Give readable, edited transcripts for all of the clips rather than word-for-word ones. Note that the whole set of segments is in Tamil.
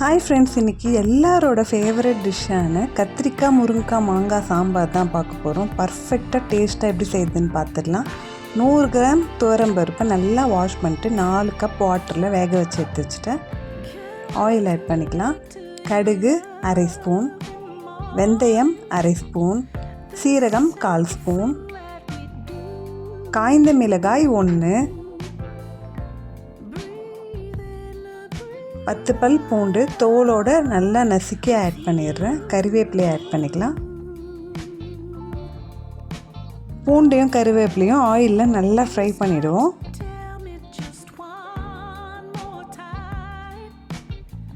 ஹாய் ஃப்ரெண்ட்ஸ், இன்றைக்கி எல்லாரோட ஃபேவரட் டிஷ்ஷான கத்திரிக்காய் முருங்கைக்காய் மாங்காய் சாம்பார் தான் பார்க்க போகிறோம். பர்ஃபெக்டாக டேஸ்ட்டாக எப்படி செய்யுதுன்னு பார்த்துடலாம். 100 கிராம் துவரம்பருப்பை நல்லா வாஷ் பண்ணிட்டு 4 கப் வாட்டரில் வேக வச்சு எடுத்து வச்சுட்டேன். ஆயில் ஆட் பண்ணிக்கலாம். கடுகு அரை ஸ்பூன், வெந்தயம் அரை ஸ்பூன், சீரகம் 1/4 ஸ்பூன், காய்ந்த மிளகாய் 1, 10 பல் பூண்டு தோலோடு நல்லா நசுக்கி ஆட் பண்ணிடுறேன். கறிவேப்பிலையை ஆட் பண்ணிக்கலாம். பூண்டையும் கறிவேப்பிலையும் ஆயிலில் நல்லா ஃப்ரை பண்ணிவிடுவோம்.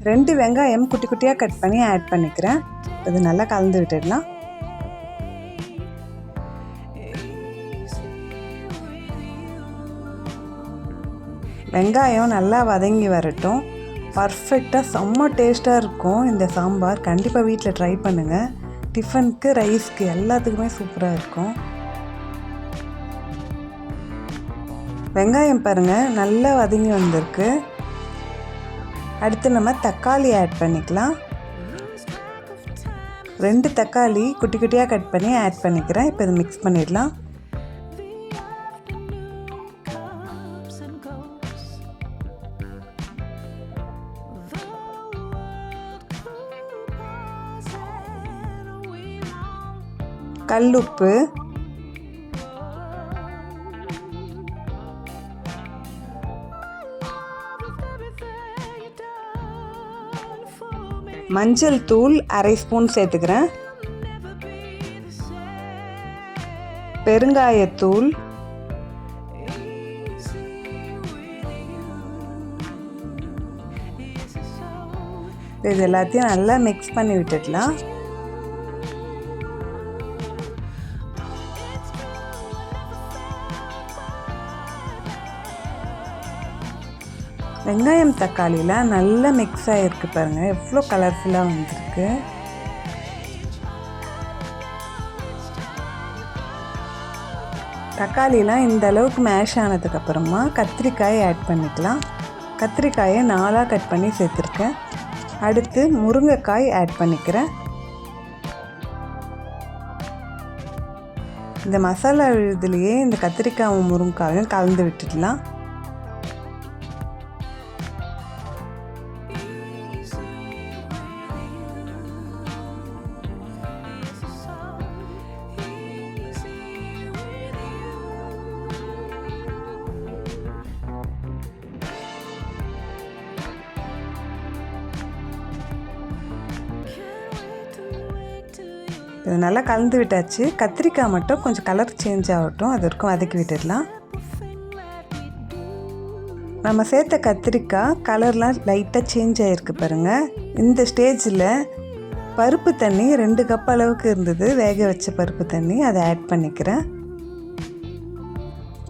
2 வெங்காயம் குட்டி குட்டியாக கட் பண்ணி ஆட் பண்ணிக்கிறேன். இது நல்லா கலந்து விட்டுடலாம். வெங்காயம் நல்லா வதங்கி வரட்டும். பர்ஃபெக்டாக செம்ம டேஸ்ட்டாக இருக்கும் இந்த சாம்பார். கண்டிப்பாக வீட்டில் ட்ரை பண்ணுங்கள். டிஃபனுக்கு, ரைஸ்க்கு எல்லாத்துக்குமே சூப்பராக இருக்கும். வெங்காயம் பாருங்கள் நல்லா வதங்கி வந்திருக்கு. அடுத்து நம்ம தக்காளி ஆட் பண்ணிக்கலாம். 2 தக்காளி குட்டி குட்டியாக கட் பண்ணி ஆட் பண்ணிக்கிறேன். இப்போ இதை மிக்ஸ் பண்ணிடலாம். கல்லுப்பு, மஞ்சள் தூள் அரை ஸ்பூன் சேர்த்துக்கிறேன். பெருங்காயத்தூள், இது எல்லாத்தையும் நல்லா மிக்ஸ் பண்ணி விட்டுடலாம். வெங்காயம் தக்காளியில் நல்லா மிக்ஸ் ஆகிருக்கு பாருங்கள், எவ்வளோ கலர்ஃபுல்லாக வந்திருக்கு. தக்காளிலாம் இந்த அளவுக்கு மேஷ் ஆனதுக்கப்புறமா கத்திரிக்காயை ஆட் பண்ணிக்கலாம். கத்திரிக்காயை 4ஆக கட் பண்ணி சேர்த்துருக்கேன். அடுத்து முருங்கைக்காய் ஆட் பண்ணிக்கிறேன். இந்த மசாலா இதுலேயே இந்த கத்திரிக்காயும் முருங்கைக்காயும் கலந்து விட்டுடலாம். இது நல்லா கலந்து விட்டாச்சு. கத்திரிக்காய் மட்டும் கொஞ்சம் கலர் சேஞ்ச் ஆகட்டும், அது வரைக்கும் வதக்கி விட்டுடலாம். நம்ம சேர்த்த கத்திரிக்காய் கலர்லாம் லைட்டாக சேஞ்ச் ஆகிருக்கு பாருங்கள். இந்த ஸ்டேஜில் பருப்பு தண்ணி 2 கப் அளவுக்கு இருந்தது, வேக வச்ச பருப்பு தண்ணி, அதை ஆட் பண்ணிக்கிறேன்.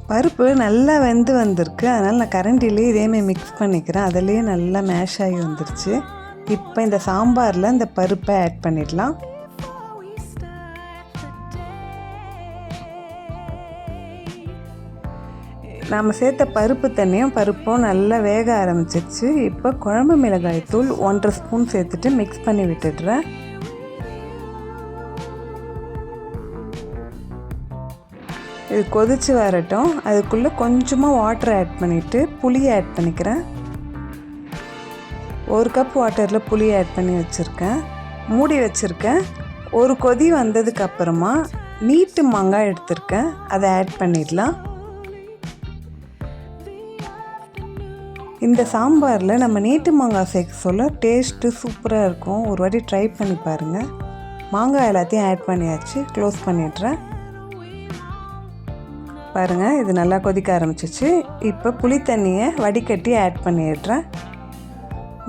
பருப்பு நல்லா வெந்து வந்திருக்கு, அதனால் நான் கரண்டிலே இதேமாதிரி மிக்ஸ் பண்ணிக்கிறேன். அதிலேயே நல்லா மேஷ் ஆகி வந்துருச்சு. இப்போ இந்த சாம்பாரில் இந்த பருப்பை ஆட் பண்ணிடலாம். நாம் சேர்த்த பருப்பு தண்ணியும் பருப்பும் நல்லா வேக ஆரம்பிச்சிருச்சு. இப்போ குழம்பு மிளகாய் தூள் 1.5 ஸ்பூன் சேர்த்துட்டு மிக்ஸ் பண்ணி விட்டுடுறேன். இது கொதித்து வரட்டும். அதுக்குள்ளே கொஞ்சமாக வாட்டர் ஆட் பண்ணிவிட்டு புளியை ஆட் பண்ணிக்கிறேன். 1 கப் வாட்டரில் புளி ஆட் பண்ணி வச்சுருக்கேன். மூடி வச்சுருக்கேன். ஒரு கொதி வந்ததுக்கப்புறமா நீட்டு மாங்காய் எடுத்திருக்கேன், அதை ஆட் பண்ணிடலாம். இந்த சாம்பாரில் நம்ம நீட்டு மாங்காய் சேர்க்க சொல்ல டேஸ்ட்டு சூப்பராக இருக்கும். ஒரு வாட்டி ட்ரை பண்ணி பாருங்கள். மாங்காய் எல்லாத்தையும் ஆட் பண்ணியாச்சு. க்ளோஸ் பண்ணிடுறேன். பாருங்கள், இது நல்லா கொதிக்க ஆரம்பிச்சிச்சு. இப்போ புளி தண்ணியை வடிகட்டி ஆட் பண்ணிடுறேன்.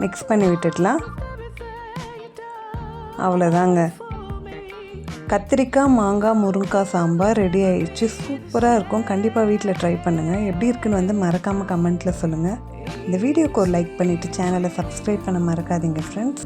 மிக்ஸ் பண்ணி விட்டுடலாம். அவ்வளோதாங்க, கத்திரிக்காய் மாங்காய் முருங்கைக்காய் சாம்பார் ரெடி ஆகிடுச்சு. சூப்பராக இருக்கும். கண்டிப்பாக வீட்டில் ட்ரை பண்ணுங்கள். எப்படி இருக்குன்னு மறக்காமல் கமெண்ட்டில் சொல்லுங்கள். இந்த வீடியோக்கு ஒரு லைக் பண்ணிவிட்டு சேனலை சப்ஸ்கிரைப் பண்ண மறக்காதீங்க ஃப்ரெண்ட்ஸ்.